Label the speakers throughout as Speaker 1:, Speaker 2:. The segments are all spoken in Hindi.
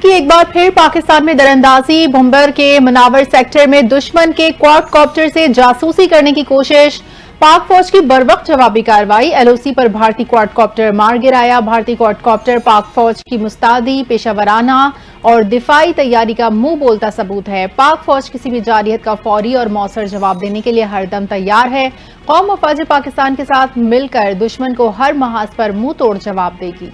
Speaker 1: की एक बार फिर पाकिस्तान में दरअंदाजी। भुंबर के मुनावर सेक्टर में दुश्मन के क्वाडकॉप्टर से जासूसी करने की कोशिश। पाक फौज की बरवक्त जवाबी कार्रवाई। एलओसी पर भारतीय क्वाडकॉप्टर मार गिराया। भारतीय क्वाडकॉप्टर पाक फौज की मुस्तादी, पेशावराना और दिफाई तैयारी का मुंह बोलता सबूत है। पाक फौज किसी भी जारियत का फौरी और मौसर जवाब देने के लिए हरदम तैयार है। कौम मफाज पाकिस्तान के साथ मिलकर दुश्मन को हर महाज पर मुंह तोड़ जवाब देगी।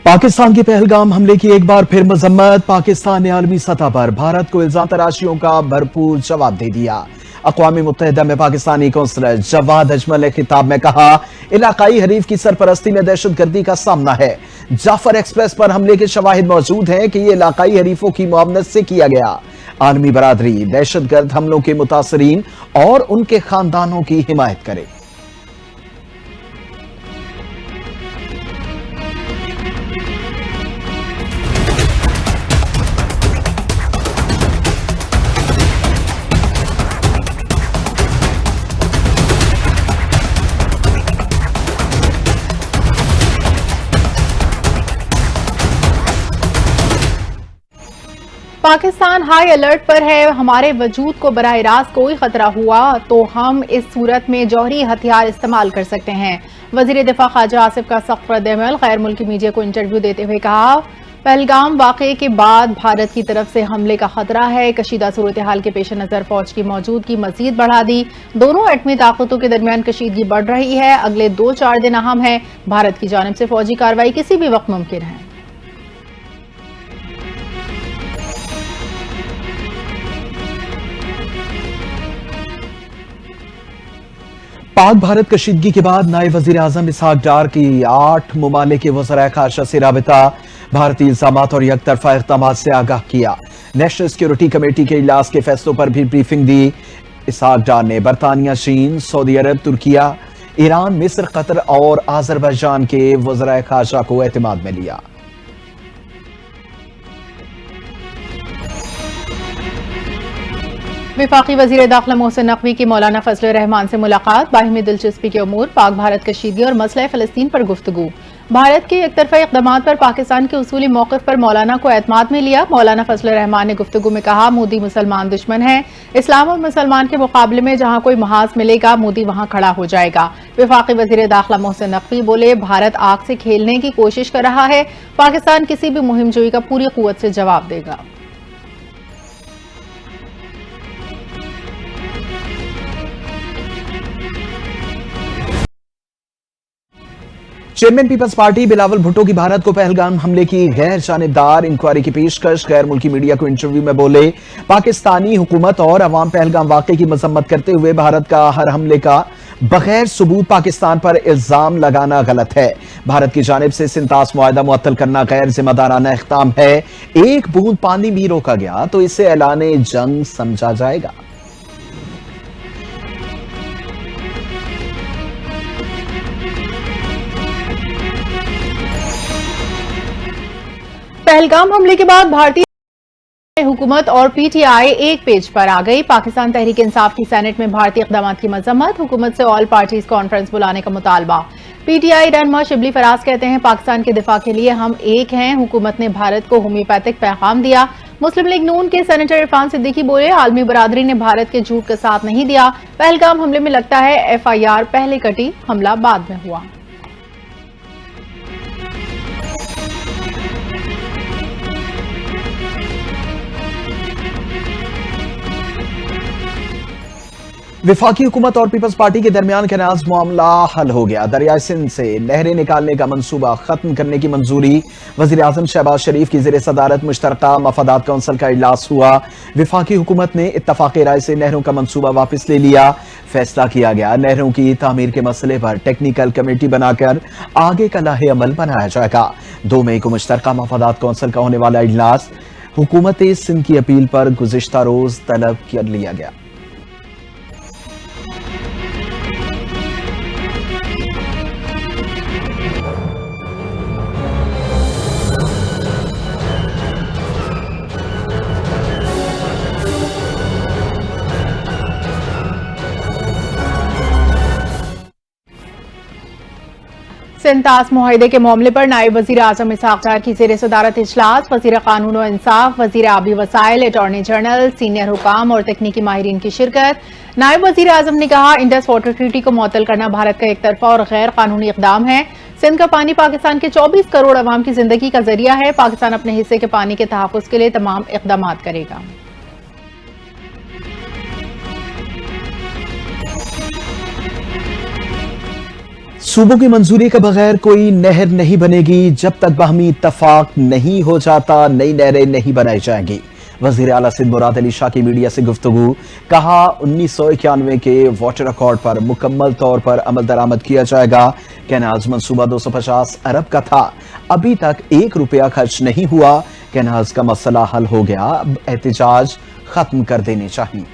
Speaker 2: पाकिस्तान के पहलगाम हमले की एक बार फिर मजम्मत। पाकिस्तान ने आलमी सतह पर भारत को इल्जाम तराशियों का भरपूर जवाब दे दिया। अक़वाम मुत्तहिदा में पाकिस्तानी कौंसलर जवाद अजमल ने खिताब में कहा, इलाकाई हरीफ की सरपरस्ती में दहशतगर्दी का सामना है। जाफर एक्सप्रेस पर हमले के शवाहिद मौजूद हैं कि यह इलाकाई हरीफों की मुआवनत से किया गया। आलमी बरादरी दहशतगर्द हमलों के मुतासरीन और उनके खानदानों की हिमायत करे।
Speaker 1: पाकिस्तान हाई अलर्ट पर है। हमारे वजूद को बराह रास्त कोई खतरा हुआ तो हम इस सूरत में जौहरी हथियार इस्तेमाल कर सकते हैं। वजीर दिफा ख्वाजा आसिफ का सख्त रद्द-ए-अमल। गैर मुल्की मीडिया को इंटरव्यू देते हुए कहा, पहलगाम वाक़े के बाद भारत की तरफ से हमले का खतरा है। कशीदा सूरत हाल के पेश नजर फौज की मौजूदगी मजीद बढ़ा दी। दोनों एटमी ताकतों के दरमियान कशीदगी बढ़ रही है। अगले 2-4 दिन अहम है। भारत की जानिब से फौजी कार्रवाई किसी भी वक्त मुमकिन है।
Speaker 2: पाक भारत कशीदगी के बाद नायब वजीर आजम इसहाक डार की 8 मुमालिक के वज़राए खारजा से राबिता। भारतीय इल्जामात और यकतरफा इक़दाम से आगाह किया। नेशनल सिक्योरिटी कमेटी के इजलास के फैसलों पर भी ब्रीफिंग दी। इसहाक डार ने बरतानिया, चीन, सऊदी अरब, तुर्किया, ईरान, मिस्र, कतर और आज़रबाईजान के वज़राए खारजा को एतमाद में लिया।
Speaker 1: वफाकी वज़ीर दाखिला मोहसिन नकवी की मौलाना फजल रहमान से मुलाकात। बाहिमी दिलचस्पी के उमूर, पाक भारत कशीदगी और मसला फ़लस्तीन पर गुफ्तगू। भारत के एकतरफा इक़दामात पर पाकिस्तान के उसूली मौक़िफ़ पर मौलाना को एतमाद में लिया। मौलाना फजल रहमान ने गुफ्तगू में कहा, मोदी मुसलमान दुश्मन है। इस्लाम और मुसलमान के मुकाबले में जहां कोई महाज मिलेगा, मोदी वहां खड़ा हो जाएगा। वफाकी वज़ीर दाखिला मोहसिन नकवी बोले, भारत आग से खेलने की कोशिश कर रहा है। पाकिस्तान किसी भी मुहिम जोई का पूरी कुव्वत से जवाब देगा।
Speaker 2: चेयरमैन पीपल्स पार्टी बिलावल भुट्टो की भारत को पहलगाम हमले की गैर जानिबदार इंक्वायरी की पेशकश। गैर मुल्की मीडिया को इंटरव्यू में बोले, पाकिस्तानी हुकूमत और अवाम पहलगाम वाक़े की मजम्मत करते हुए भारत का हर हमले का बगैर सबूत पाकिस्तान पर इल्जाम लगाना गलत है। भारत की जानिब से सिंतास मुआहदा मुअत्तल करना गैर जिम्मेदाराना इक़दाम है। एक बूंद पानी भी रोका गया तो इसे ऐलाने जंग समझा जाएगा।
Speaker 1: पहलगाम हमले के बाद भारतीय हुकूमत और पीटीआई एक पेज पर आ गई। पाकिस्तान तहरीक इंसाफ की सेनेट में भारतीय इक़दामात की मजम्मत। हुकूमत से ऑल पार्टीज कॉन्फ्रेंस बुलाने का मुतालबा। पीटीआई रहनुमा शिबली फराज कहते हैं, पाकिस्तान के दिफा के लिए हम एक हैं। हुकूमत ने भारत को होम्योपैथिक पैगाम दिया। मुस्लिम लीग नून के सेनेटर इरफान सिद्दीकी बोले, आलमी बरादरी ने भारत के झूठ का साथ नहीं दिया। पहलगाम हमले में लगता है FIR पहले कटी, हमला बाद में हुआ।
Speaker 2: विफाकी हुकूमत और पीपल्स पार्टी के दरमियान कैनाज मामला हल हो गया। दरियाए सिंध से नहरें निकालने का मंसूबा खत्म करने की मंजूरी। वजीर आजम शहबाज शरीफ की ज़ेर सदारत मुश्तरका मफादात कौंसिल का इजलास हुआ। विफाकी हुकूमत ने इत्तफाक़ी राय से नहरों का मंसूबा वापस ले लिया। फैसला किया गया, नहरों की तामीर के मसले पर टेक्निकल कमेटी बनाकर आगे का लाहे अमल बनाया जाएगा। 2 मई को मुश्तरका मफादात कौंसिल का होने वाला इजलास हुकूमत सिंध की अपील पर गुज़िश्ता रोज तलब कर लिया गया।
Speaker 1: सिंतास मुआहदे के मामले पर नायब वजीर आजम इसहाक डार की जेर सदारत इजलास, वजीर कानून और इंसाफ, वजीर आबी वसाइल, अटॉर्नी जनरल, सीनियर हुकाम और तकनीकी माहिरीन की शिरकत। नायब वजीर आजम ने कहा, इंडस वाटर ट्रीटी को मुअत्तल करना भारत का एक तरफा और गैर कानूनी इकदाम है। सिंध का पानी पाकिस्तान के 24 करोड़ अवाम की जिंदगी का जरिया है। पाकिस्तान अपने हिस्से के पानी के तहफ्फुज़ के लिए तमाम इकदाम करेगा।
Speaker 2: सूबों की मंजूरी के बगैर कोई नहर नहीं बनेगी। जब तक बाहमी इत्तफाक नहीं हो जाता, नई नहरें नहीं बनाई जाएंगी। वजीर आला सिंध मुराद अली शाह की मीडिया से गुफ्तगू, कहा 1991 के वाटर अकॉर्ड पर मुकम्मल तौर पर अमल दरामद किया जाएगा। कैनाल्स मंसूबा 250 अरब का था, अभी तक 1 रुपया खर्च नहीं हुआ। कैनाल्स का मसला हल हो गया, अब एहतिजाज खत्म कर देने चाहिए।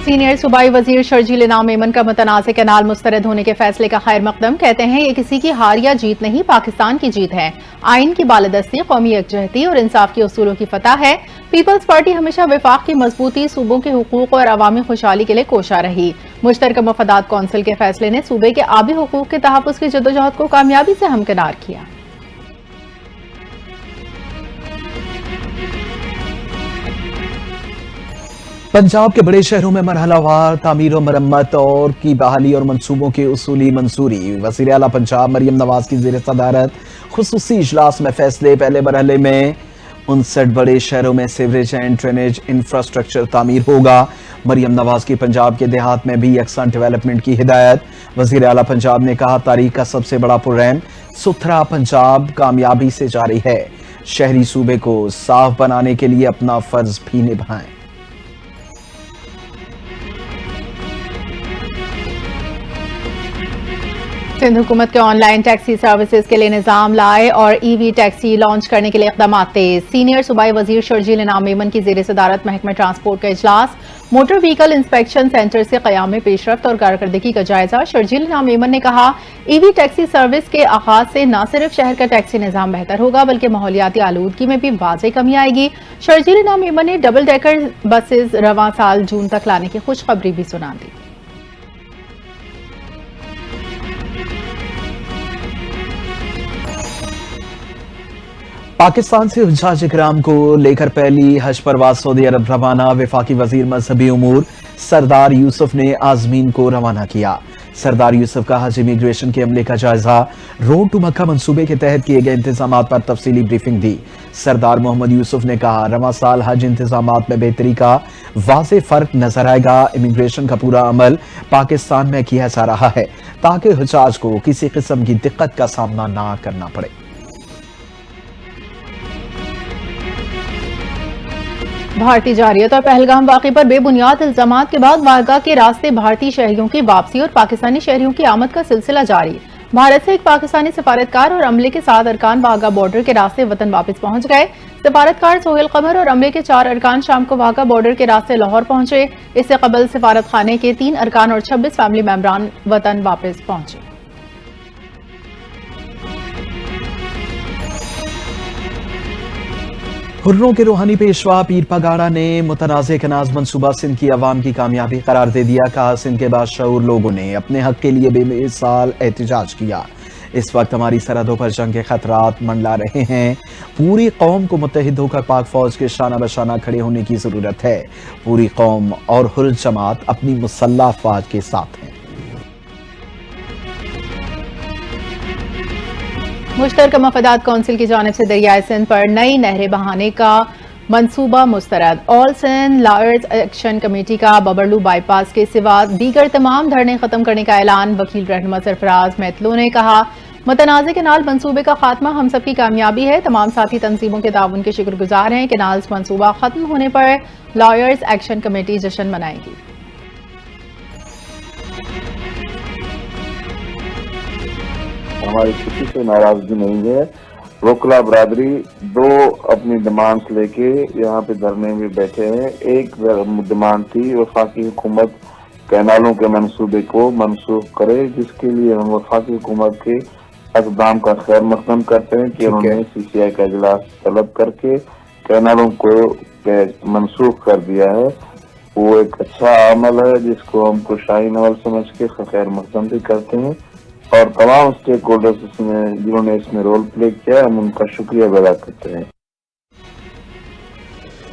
Speaker 1: सीनियर सूबाई वजीर शर्जील इनाम मेमन का मुतनाज़ कैनाल मुस्तरद होने के फैसले का खैर मकदम, कहते हैं ये किसी की हार या जीत नहीं, पाकिस्तान की जीत है। आइन की बालादस्ती, कौमी यकजहती और इंसाफ के उसूलों की फतह है। पीपल्स पार्टी हमेशा विफाक की मजबूती, सूबों के हुकूक और अवामी खुशहाली के लिए कोशा रही। मुश्तरका मफादात कौंसिल के फैसले ने सूबे के आबी हुकूक के तहफ्फुज़ की जद्दोजहद को कामयाबी से हमकिनार किया।
Speaker 2: पंजाब के बड़े शहरों में मरहलावार तामीर और मरम्मत और की बहाली और मंसूबों की उसूली मंजूरी। वज़ीर आला पंजाब मरियम नवाज की ज़ेर सदारत खुसूसी इजलास में फैसले। पहले मरहले में 59 बड़े शहरों में सीवरेज एंड ड्रेनेज इंफ्रास्ट्रक्चर तामीर होगा। मरियम नवाज की पंजाब के देहात में भी यकसां डेवलपमेंट की हिदायत। वज़ीर आला पंजाब ने कहा, तारीख का सबसे बड़ा प्रोग्राम सुथरा पंजाब कामयाबी से जारी है। शहरी सूबे को साफ बनाने के लिए अपना फर्ज भी निभाएं।
Speaker 1: सिंध हुकूमत के ऑनलाइन टैक्सी सर्विसेज के लिए निजाम लाए और ईवी टैक्सी लॉन्च करने के लिए इकदाम तेज। सीनियर सूबाई वजीर शर्जील इनाम मेमन की जेर सदारत महकमा ट्रांसपोर्ट का इजलास। मोटर व्हीकल इंस्पेक्शन सेंटर से क़याम में पेशरफ्त और कारकर्दगी का जायजा। शर्जील इनाम मेमन ने कहा, ईवी टैक्सी सर्विस के आगाज से न सिर्फ शहर का टैक्सी निजाम बेहतर होगा बल्कि माहौलियाती आलूदगी में भी वाज़ेह कमी आएगी। शर्जील इनाम मेमन ने डबल डेकर बसेज रवां साल जून तक लाने की खुशखबरी भी सुना दी।
Speaker 2: पाकिस्तान से हुज्जाज इकराम को लेकर पहली हज परवाज सऊदी अरब रवाना। वफाकी वजीर मजहबी उमूर सरदार यूसुफ ने आजमीन को रवाना किया। सरदार यूसुफ का हज इमिग्रेशन के अमले का जायजा। रोड टू मक्का मंसूबे के तहत किए गए इंतजाम पर तफसीली ब्रीफिंग दी। सरदार मोहम्मद यूसुफ ने कहा, रवां साल हज इंतजाम में बेहतरी का वाज़ेह फर्क नजर आएगा। इमिग्रेशन का पूरा अमल पाकिस्तान में किया जा रहा है ताकि हुज्जाज को किसी किस्म की दिक्कत का सामना ना करना पड़े।
Speaker 1: भारतीय जारियत और पहलगाम वाक़े पर बेबुनियाद इल्जामात के बाद वारगा के रास्ते भारतीय शहरियों की वापसी और पाकिस्तानी शहरियों की आमद का सिलसिला जारी। भारत से एक पाकिस्तानी सफारतकार और अमले के 7 अरकान वाघा बॉर्डर के रास्ते वतन वापस पहुंच गए। सफारतकार सोहेल कमर और अमले के 4 अरकान शाम को वाघा बॉर्डर के रास्ते लाहौर पहुंचे। इससे कबल सफारत खाने के 3 अरकान और 26 फैमिली मेंबरान वतन वापस पहुंचे।
Speaker 2: हुर्रों के रूहानी पेशवा पीर पगाड़ा ने मुतनाज़े कनाज़ मंसूबा सिंध की अवाम की कामयाबी करार दे दिया। कहा, सिंध के बाशऊर लोगों ने अपने हक के लिए बेमिसाल एहतिजाज किया। इस वक्त हमारी सरहदों पर जंग के खतरात मंडला रहे हैं। पूरी कौम को मुत्तहिद होकर पाक फौज के शाना बशाना खड़े होने की जरूरत है। पूरी कौम और हुर्र जमात अपनी मुसल्लह अफवाज के साथ हैं।
Speaker 1: मुश्तरका मफादात कौंसिल की जानिब से दरियाए सिंध पर नई नहरें बहाने का मंसूबा मुस्तरद। All Sindh lawyers action committee का बबरलू बाईपास के सिवा दीगर तमाम धरने खत्म करने का ऐलान। वकील रहनुमा सरफराज मैतलो ने कहा, मुतनाज़े केनाल मंसूबे का खात्मा हम सब की कामयाबी है। तमाम साथी तंजीमों के ताउन के शुक्रगुजार हैं। केनाल्स मंसूबा खत्म होने पर लॉयर्स एक्शन कमेटी जश्न मनाएगी।
Speaker 3: हमारी किसी से नाराजगी नहीं है। वकला बरादरी 2 अपनी डिमांड्स लेके यहाँ पे धरने में बैठे हैं। एक डिमांड थी वफाकी हुकूमत कैनालों के मंसूबे को मनसूख करे, जिसके लिए हम वफाकी हुकूमत के इक़दाम का खैर मकदम करते हैं कि उन्होंने CCI का इजलास तलब करके कैनालों को मनसूख कर दिया है। वो एक अच्छा अमल है जिसको हम शाहीन अमल समझ के खैर मकदम भी करते हैं, और तमाम स्टेक होल्डर्स इसमें जिन्होंने इसमें रोल प्ले किया, हम उनका शुक्रिया अदा करते हैं।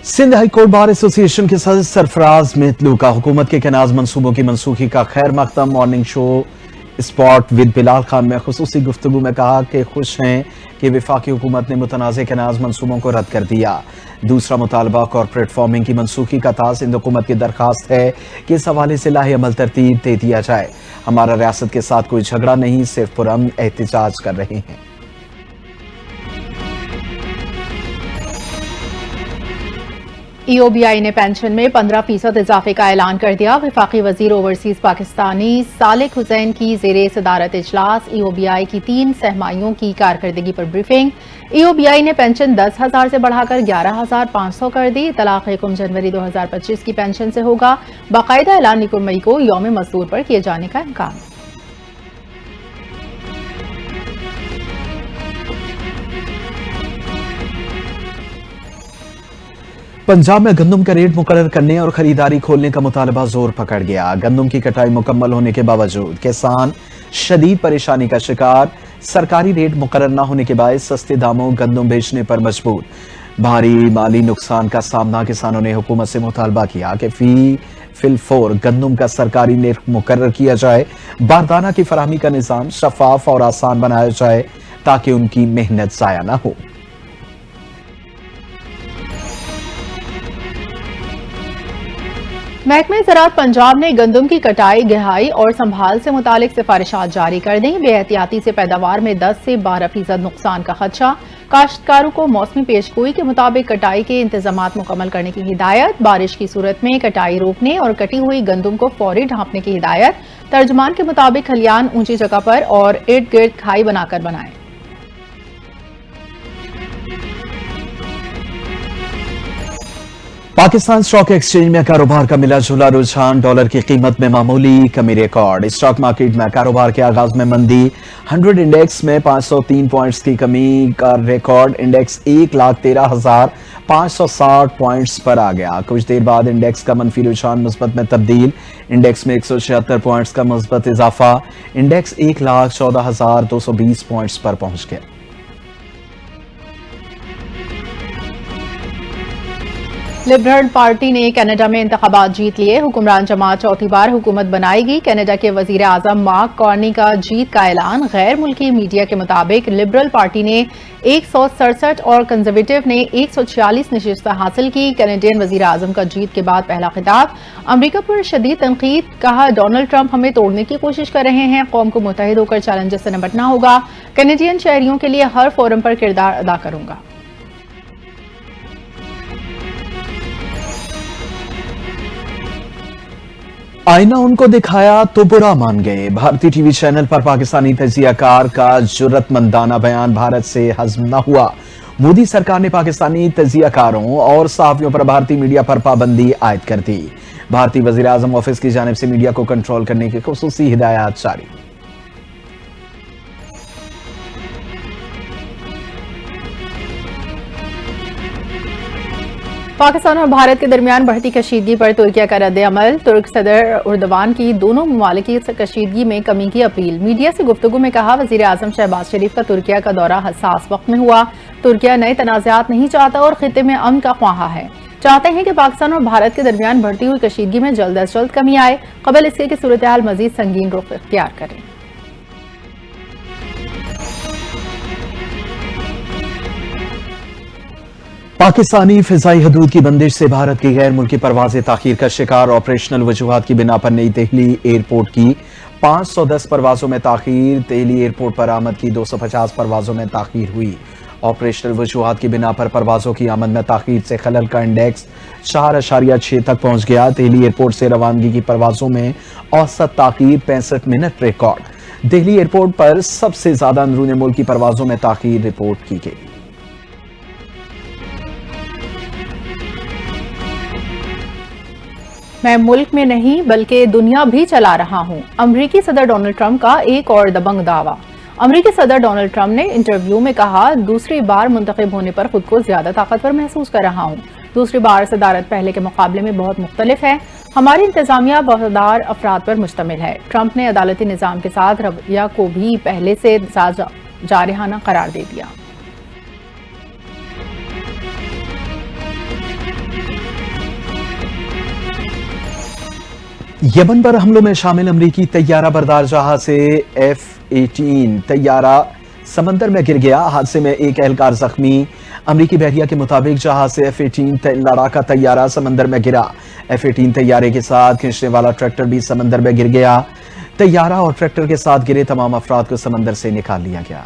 Speaker 2: Sindh high court bar association के सदस्य सरफराज मेतलू का हुकूमत के केनाज मंसूबों की मनसूखी का खैर मकदम morning show spot with Bilal Khan में खुसूसी गुफ्तगू में कहा कि खुश हैं कि वफाकी हुकूमत ने मुतनाज़ केनाज मंसूबों को रद्द कर दिया। दूसरा मुतालबा कॉरपोरेट फार्मिंग की मनसूखी का था। सिंध हुकूमत की दरखास्त है कि इस हवाले से लाहे अमल तरतीब दे दिया जाए। हमारा रियासत के साथ कोई झगड़ा नहीं, सिर्फ पुरअमन एहतजाज कर रहे हैं।
Speaker 1: ईओबीआई ने पेंशन में 15% इजाफे का ऐलान कर दिया। वफाकी वजीर ओवरसीज पाकिस्तानी सालिक हुसैन की जेरे सदारत इजलास ईओबीआई की 3 सहमाइयों की कारकर्दगी पर ब्रीफिंग। ईओबीआई ने पेंशन 10,000 से बढ़ाकर 11,500 कर दी। तलाक हुक्म जनवरी 2025 की पेंशन से होगा। बाकायदा ऐलान 1 मई को यौम मजदूर पर किए जाने का इम्कान।
Speaker 2: पंजाब में गंदम का रेट मुकर्रर करने और खरीदारी खोलने का मुतालबा जोर पकड़ गया। गंदम की कटाई मुकम्मल होने के बावजूद किसान शदीद परेशानी का शिकार। सरकारी रेट मुकर्रर न होने के बायस सस्ते दामों गंदम बेचने पर मजबूर। भारी माली नुकसान का सामना किसानों ने हुकूमत से मुतालबा किया कि फिलफोर गंदम का सरकारी रेट मुकर्रर किया जाए। बारदाना की फराहमी का निजाम शफाफ और आसान बनाया जाए ताकि उनकी मेहनत जाया न हो।
Speaker 1: महकमे ज़राअत पंजाब ने गंदम की कटाई, गहाई और संभाल से मुतालिक सिफारिशात जारी कर दी। बेहतियाती से पैदावार में 10 से 12% नुकसान का खदशा। काश्तकारों को मौसमी पेशगोई के मुताबिक कटाई के इंतजामात मुकम्मल करने की हिदायत। बारिश की सूरत में कटाई रोकने और कटी हुई गंदम को फौरी ढांपने की हिदायत। तर्जमान के मुताबिक खलियान ऊंची जगह पर और इर्द गिर्द खाई बनाकर बनाएं।
Speaker 2: पाकिस्तान स्टॉक एक्सचेंज में कारोबार का मिला जुला रुझान। डॉलर की कीमत में मामूली कमी रिकॉर्ड। स्टॉक मार्केट में कारोबार के आगाज में मंदी। 100 इंडेक्स में 503 पॉइंट्स की कमी का रिकॉर्ड। इंडेक्स 1,13,560 पॉइंट्स पर आ गया। कुछ देर बाद इंडेक्स का मनफी रुझान मुस्बत में तब्दील। इंडेक्स में 176 पॉइंट्स का मुस्बत इजाफा। इंडेक्स 1,14,220 पॉइंट्स पर पहुंच गया।
Speaker 1: लिबरल पार्टी ने कनाडा में इंतखाबात जीत लिए। हुक्मरान जमात चौथी बार हुकूमत बनाएगी। कनाडा के वजीर आजम मार्क कार्नी का जीत का ऐलान। गैर मुल्की मीडिया के मुताबिक लिबरल पार्टी ने 167 और कंजर्वेटिव ने 146 नशिस्तें हासिल की। कैनेडियन वजीर आजम का जीत के बाद पहला खिताब। अमरीका पर शदीद तनकीद। कहा, डोनाल्ड ट्रंप हमें तोड़ने की कोशिश कर रहे हैं। कौम को मुत्तहिद होकर चैलेंजेस से निपटना होगा। कैनेडियन शहरियों के लिए हर फोरम पर किरदार अदा करूंगा।
Speaker 2: आईना उनको दिखाया तो बुरा मान गए। भारतीय टीवी चैनल पर पाकिस्तानी तजियाकार का जुर्रतमंदाना बयान भारत से हजम न हुआ। मोदी सरकार ने पाकिस्तानी तजियाकारों और सहाफियों पर भारतीय मीडिया पर पाबंदी आयद कर दी। भारतीय वजीर आजम ऑफिस की जानिब से मीडिया को कंट्रोल करने की खुसूसी हिदायत जारी।
Speaker 1: पाकिस्तान और भारत के दरमियान बढ़ती कशीदगी पर तुर्किया का रद्द अमल। तुर्क सदर उर्दवान की दोनों ममालिक की कशीदगी में कमी की अपील। मीडिया से गुफ्तगू में कहा, वजीर आजम शहबाज शरीफ का तुर्किया का दौरा हसास वक्त में हुआ। तुर्किया नए तनाज़ात नहीं चाहता और खित्ते में अमन का ख्वाहा है। चाहते हैं कि पाकिस्तान और भारत के दरमियान बढ़ती हुई कशीदगी में जल्द अज जल्द कमी आए, कबल इसके कि सूरत हाल मजीद संगीन रुख इख्तियार करें।
Speaker 2: पाकिस्तानी फिजाई हदूद की बंदिश से भारत की गैर मुल्की परवाजें ताखीर का शिकार। ऑपरेशनल वजूहात की बिना पर नई दिल्ली एयरपोर्ट की 510 परवाजों में ताखीर। दिल्ली एयरपोर्ट पर आमद की 250 परवाजों में ताखीर हुई। ऑपरेशनल वजूहात की बिना पर परवाजों की आमद में ताखीर से खलल का इंडेक्स 4.6 तक पहुंच गया। दिल्ली एयरपोर्ट से रवानगी की परवाजों में औसत ताखीर 65 मिनट रिकॉर्ड। दिल्ली एयरपोर्ट पर सबसे ज्यादा अंदरूनी मुल्क की परवाजों में ताखीर रिपोर्ट की गई।
Speaker 1: मैं मुल्क में नहीं बल्कि दुनिया भी चला रहा हूं। अमरीकी सदर डोनाल्ड ट्रंप का एक और दबंग दावा। अमरीकी सदर डोनाल्ड ट्रंप ने इंटरव्यू में कहा, दूसरी बार मुंतखब होने पर खुद को ज्यादा ताकतवर महसूस कर रहा हूं। दूसरी बार सदारत पहले के मुकाबले में बहुत मुख्तलिफ है। हमारी इंतजामिया वफादार अफराद पर मुश्तमिल है। ट्रंप ने अदालती निज़ाम के साथ रवैया को भी पहले से जारहाना करार दे दिया।
Speaker 2: यमन पर हमलों में शामिल अमरीकी तैयारा बरदार जहाज से F-18 तैयारा समंदर में गिर गया। हादसे में एक एहलकार जख्मी। अमरीकी बहरिया के मुताबिक जहाज से F-18 लड़ाका तैयारा समंदर में गिरा। F-18 तैयारे के साथ खींचने वाला ट्रैक्टर भी समंदर में गिर गया। तैयारा और ट्रैक्टर के साथ गिरे तमाम अफराद को समंदर से निकाल लिया गया।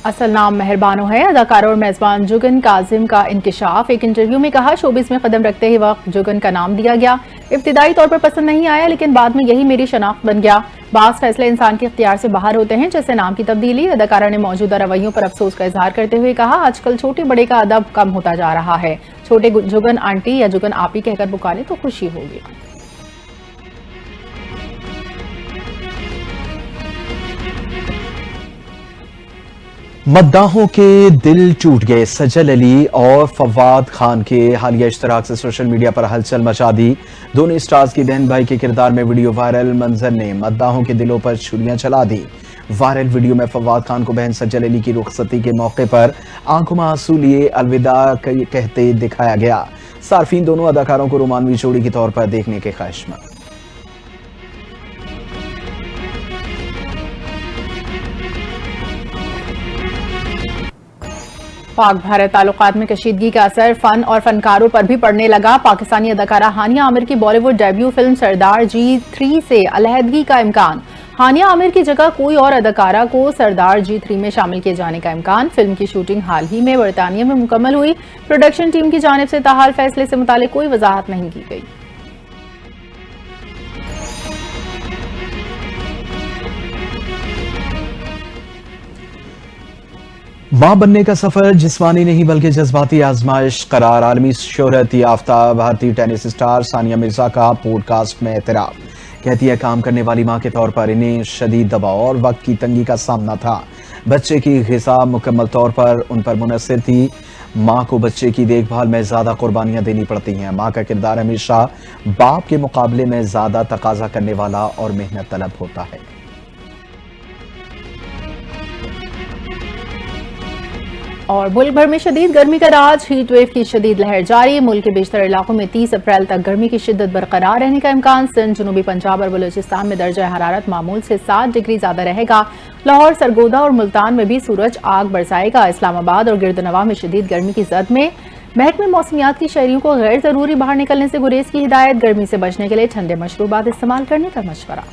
Speaker 1: असल नाम मेहरबानो है। अदाकार और मेजबान जुगन काजिम का इंकिशाफ। एक इंटरव्यू में कहा, शोबिस में कदम रखते ही वक्त जुगन का नाम दिया गया। इब्तिदाई तौर पर पसंद नहीं आया, लेकिन बाद में यही मेरी शनाख्त बन गया। बास फैसले इंसान के इख्तियार से बाहर होते हैं, जैसे नाम की तब्दीली। अदाकारा ने मौजूदा रवैयों पर अफसोस का इजहार करते हुए कहा, आजकल छोटे बड़े का अदब कम होता जा रहा है। छोटे जुगन आंटी या जुगन आपी कहकर पुकारे तो खुशी होगी।
Speaker 2: मद्दाहों के दिल टूट गए। सजल अली और फवाद खान के हालिया इश्तराक से सोशल मीडिया पर हलचल मचा दी। दोनों स्टार्स की बहन भाई के किरदार में वीडियो वायरल। मंजर ने मद्दाहों के दिलों पर छुरियां चला दी। वायरल वीडियो में फवाद खान को बहन सजल अली की रुखसती के मौके पर आंखों में आंसू लिए अलविदा कहते दिखाया गया। सार्फिन दोनों अदाकारों को रोमानवी जोड़ी के तौर पर देखने के ख्वाहिशमंद।
Speaker 1: पाक भारत ताल्लुकात में कशीदगी का असर फन और फनकारों पर भी पड़ने लगा। पाकिस्तानी अदाकारा हानिया आमिर की बॉलीवुड डेब्यू फिल्म सरदार G3 से अलहदगी का इम्कान। हानिया आमिर की जगह कोई और अदाकारा को सरदार G3 में शामिल किए जाने का इम्कान। फिल्म की शूटिंग हाल ही में बरतानिया में मुकम्मल हुई। प्रोडक्शन टीम की जानिब से ताहाल फैसले से मुतालिक कोई वजाहत नहीं की गई।
Speaker 2: मां बनने का सफर जिस्मानी नहीं बल्कि जज्बाती आजमाइश करार। आलमी शोहरत याफ्ता भारतीय टेनिस स्टार सानिया मिर्जा का पॉडकास्ट में एतराफ। कहती है, काम करने वाली मां के तौर पर इन्हें शदीद दबाव और वक्त की तंगी का सामना था। बच्चे की ग़िज़ा मुकम्मल तौर पर उन पर मुनहसर थी। मां को बच्चे की देखभाल में ज्यादा कुर्बानियां देनी पड़ती हैं। मां का किरदार हमेशा बाप के मुकाबले में ज्यादा तकाजा करने वाला और मेहनत तलब होता है।
Speaker 1: और मुल्क भर में शदीद गर्मी का राज। हीट वेव की शदीद लहर जारी। मुल्क के बेशतर इलाकों में 30 अप्रैल तक गर्मी की शिद्दत बरकरार रहने का इम्कान। सिंध, जनूबी पंजाब और बलूचिस्तान में दर्जा हरारत मामूल से 7 डिग्री ज्यादा रहेगा। लाहौर, सरगोदा और मुल्तान में भी सूरज आग बरसाएगा। इस्लामाबाद और गिरदनवा में शदीद गर्मी की जद में। महकमे मौसमियात की शहरियों को गैर जरूरी बाहर निकलने से गुरेज की हिदायत। गर्मी से बचने के लिए ठंडे मशरूबात इस्तेमाल करने का मशवरा।